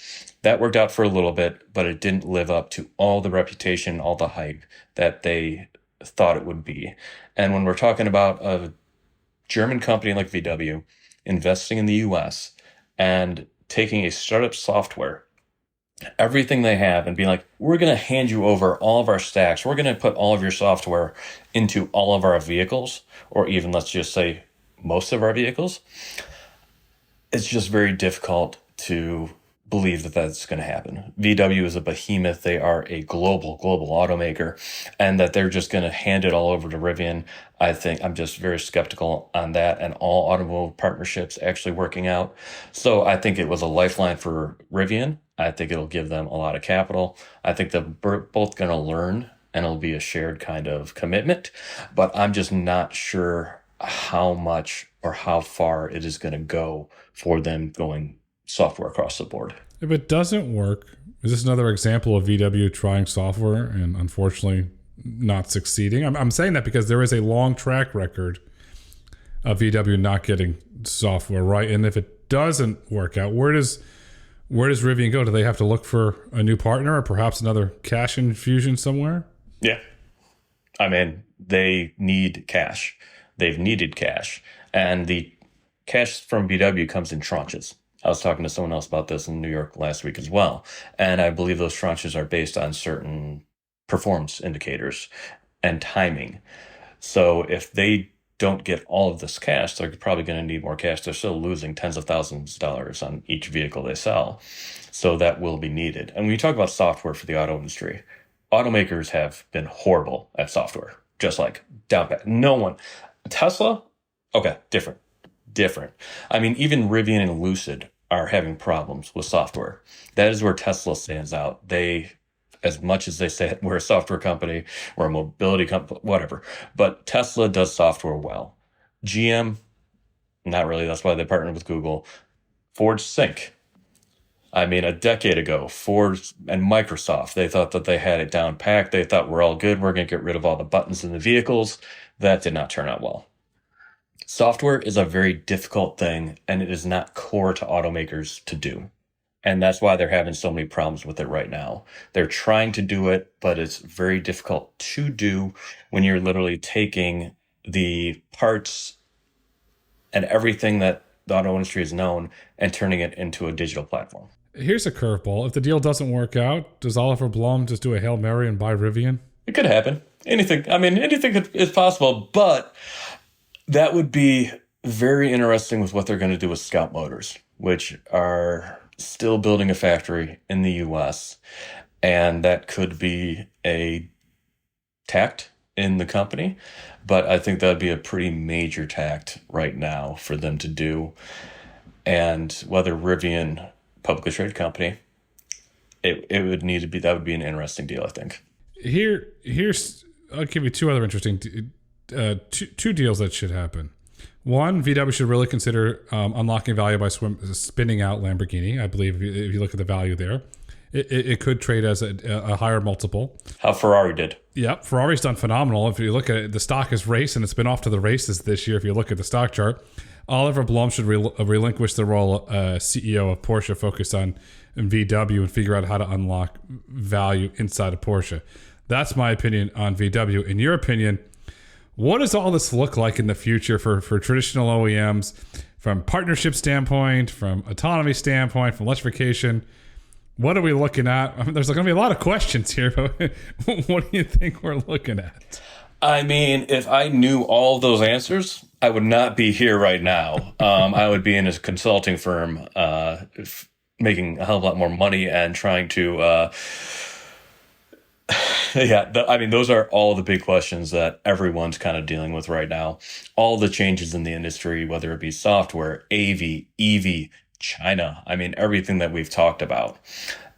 That worked out for a little bit, but it didn't live up to all the reputation, all the hype that they thought it would be. And when we're talking about a German company like VW investing in the US and taking a startup software, everything they have, and being like, we're going to hand you over all of our stacks, we're going to put all of your software into all of our vehicles, or even let's just say most of our vehicles, it's just very difficult to believe that that's going to happen. VW is a behemoth. They are a global automaker, and that they're just going to hand it all over to Rivian. I think I'm just very skeptical on that and all automotive partnerships actually working out. So I think it was a lifeline for Rivian. I think it'll give them a lot of capital. I think they're both going to learn and it'll be a shared kind of commitment, but I'm just not sure how much or how far it is going to go for them going software across the board. If it doesn't work, is this another example of VW trying software and unfortunately not succeeding? I'm saying that because there is a long track record of VW not getting software right. And if it doesn't work out, where does Rivian go? Do they have to look for a new partner or perhaps another cash infusion somewhere? Yeah. I mean, they need cash. They've needed cash. And the cash from VW comes in tranches. I was talking to someone else about this in New York last week as well. And I believe those tranches are based on certain performance indicators and timing. So if they don't get all of this cash, they're probably going to need more cash. They're still losing tens of thousands of dollars on each vehicle they sell. So that will be needed. And when you talk about software for the auto industry, automakers have been horrible at software, just like down bad. No one. Tesla, okay, different. I mean, even Rivian and Lucid are having problems with software. That is where Tesla stands out. They, as much as they say we're a software company, we're a mobility company, whatever, but Tesla does software well. GM, not really. That's why they partnered with Google. Ford Sync. I mean, a decade ago, Ford and Microsoft, they thought that they had it down packed. They thought we're all good. We're going to get rid of all the buttons in the vehicles. That did not turn out well. Software is a very difficult thing, and it is not core to automakers to do. And that's why they're having so many problems with it right now. They're trying to do it, but it's very difficult to do when you're literally taking the parts and everything that the auto industry is known and turning it into a digital platform. Here's a curveball. If the deal doesn't work out, does Oliver Blum just do a Hail Mary and buy Rivian? It could happen. Anything is possible, but that would be very interesting with what they're going to do with Scout Motors, which are still building a factory in the US. And that could be a tact in the company. But I think that would be a pretty major tact right now for them to do. And whether Rivian, publicly traded company, it would need to be, that would be an interesting deal, I think. Here's I'll give you two other interesting two deals that should happen. One, VW should really consider unlocking value by spinning out Lamborghini. I believe if you look at the value there, it could trade as a higher multiple. How Ferrari did. Yep, Ferrari's done phenomenal. If you look at it, the stock is raced and it's been off to the races this year. If you look at the stock chart, Oliver Blum should relinquish the role CEO of Porsche, focus on VW and figure out how to unlock value inside of Porsche. That's my opinion on VW. In your opinion, what does all this look like in the future for traditional OEMs from partnership standpoint, from autonomy standpoint, from electrification? What are we looking at? I mean, there's going to be a lot of questions here, but what do you think we're looking at? I mean, if I knew all those answers, I would not be here right now. I would be in a consulting firm making a hell of a lot more money and trying to... those are all the big questions that everyone's kind of dealing with right now. All the changes in the industry, whether it be software, AV, EV, China, I mean, everything that we've talked about.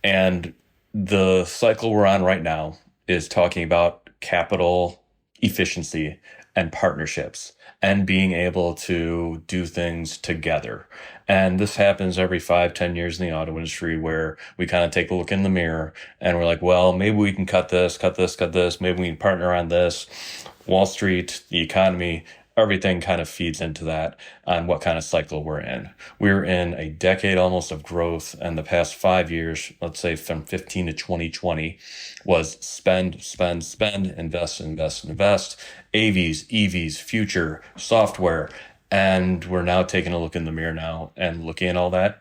And the cycle we're on right now is talking about capital efficiency and partnerships and being able to do things together. And this happens every 5-10 years in the auto industry where we kind of take a look in the mirror and we're like, well, maybe we can cut this. Maybe we can partner on this. Wall Street, the economy, everything kind of feeds into that on what kind of cycle we're in. We're in a decade almost of growth, and the past 5 years, let's say from 15 to 2020, was spend, invest, AVs, EVs, future, software, and we're now taking a look in the mirror now and looking at all that.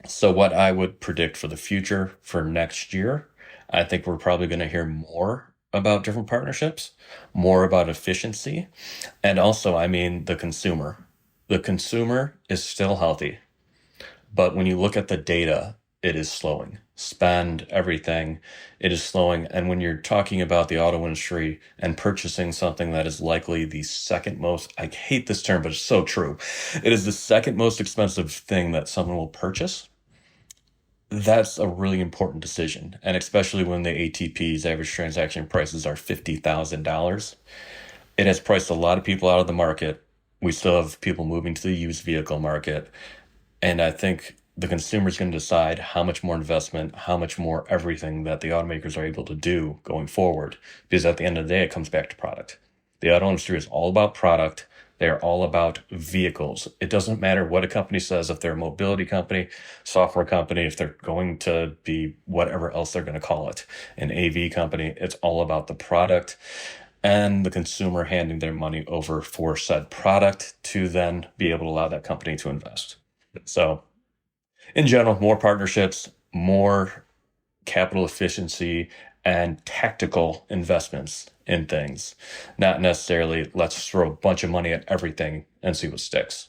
So what I would predict for the future for next year, I think we're probably going to hear more about different partnerships, more about efficiency, and also, I mean, the consumer. The consumer is still healthy. But when you look at the data, it is slowing. Spend, everything, it is slowing. And when you're talking about the auto industry and purchasing something that is likely the second most, I hate this term, but it's so true. It is the second most expensive thing that someone will purchase. That's a really important decision. And especially when the ATP's average transaction prices are $50,000, it has priced a lot of people out of the market. We still have people moving to the used vehicle market. And I think the consumer is going to decide how much more investment, how much more everything that the automakers are able to do going forward. Because at the end of the day, it comes back to product. The auto industry is all about product. They're all about vehicles. It doesn't matter what a company says, if they're a mobility company, software company, if they're going to be whatever else they're going to call it, an AV company. It's all about the product and the consumer handing their money over for said product to then be able to allow that company to invest. So in general, more partnerships, more capital efficiency, and tactical investments in things, not necessarily let's throw a bunch of money at everything and see what sticks.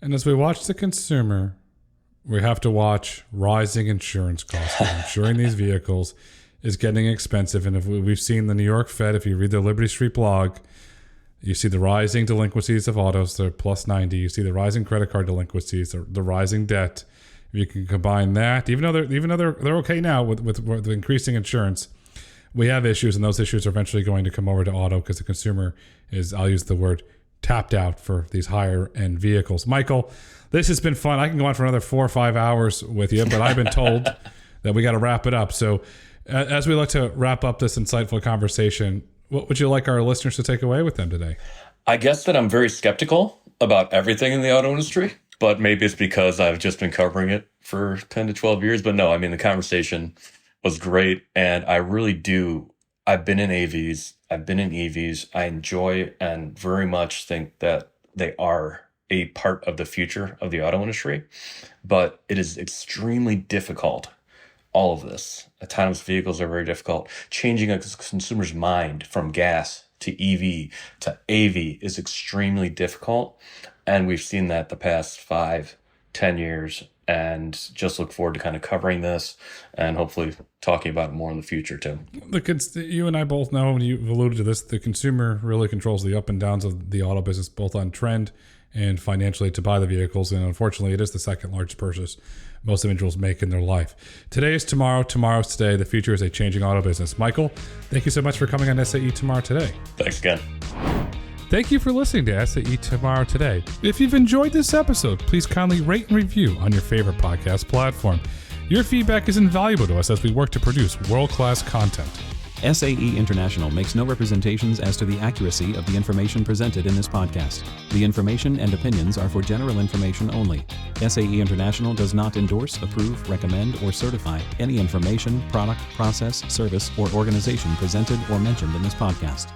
And as we watch the consumer, we have to watch rising insurance costs. Insuring these vehicles is getting expensive. And if we've seen the New York Fed, if you read the Liberty Street blog, you see the rising delinquencies of autos, they're plus 90. You see the rising credit card delinquencies, the rising debt. If you can combine that, even though they're okay now with increasing insurance, we have issues, and those issues are eventually going to come over to auto because the consumer is, I'll use the word, tapped out for these higher end vehicles. Michael, this has been fun. I can go on for another 4 or 5 hours with you, but I've been told that we got to wrap it up. So as we look to wrap up this insightful conversation, what would you like our listeners to take away with them today? I guess that I'm very skeptical about everything in the auto industry, but maybe it's because I've just been covering it for 10 to 12 years. But no, I mean, the conversation was great. And I really do. I've been in AVs. I've been in EVs. I enjoy and very much think that they are a part of the future of the auto industry. But it is extremely difficult. All of this. Autonomous vehicles are very difficult. Changing a consumer's mind from gas to EV to AV is extremely difficult. And we've seen that the past 5, 10 years. And just look forward to kind of covering this and hopefully talking about it more in the future too. You and I both know, and you've alluded to this, the consumer really controls the up and downs of the auto business, both on trend and financially to buy the vehicles. And unfortunately, it is the second largest purchase most individuals make in their life. Today is tomorrow. Tomorrow's today. The future is a changing auto business. Michael, thank you so much for coming on SAE Tomorrow Today. Thanks again. Thank you for listening to SAE Tomorrow Today. If you've enjoyed this episode, please kindly rate and review on your favorite podcast platform. Your feedback is invaluable to us as we work to produce world-class content. SAE International makes no representations as to the accuracy of the information presented in this podcast. The information and opinions are for general information only. SAE International does not endorse, approve, recommend, or certify any information, product, process, service, or organization presented or mentioned in this podcast.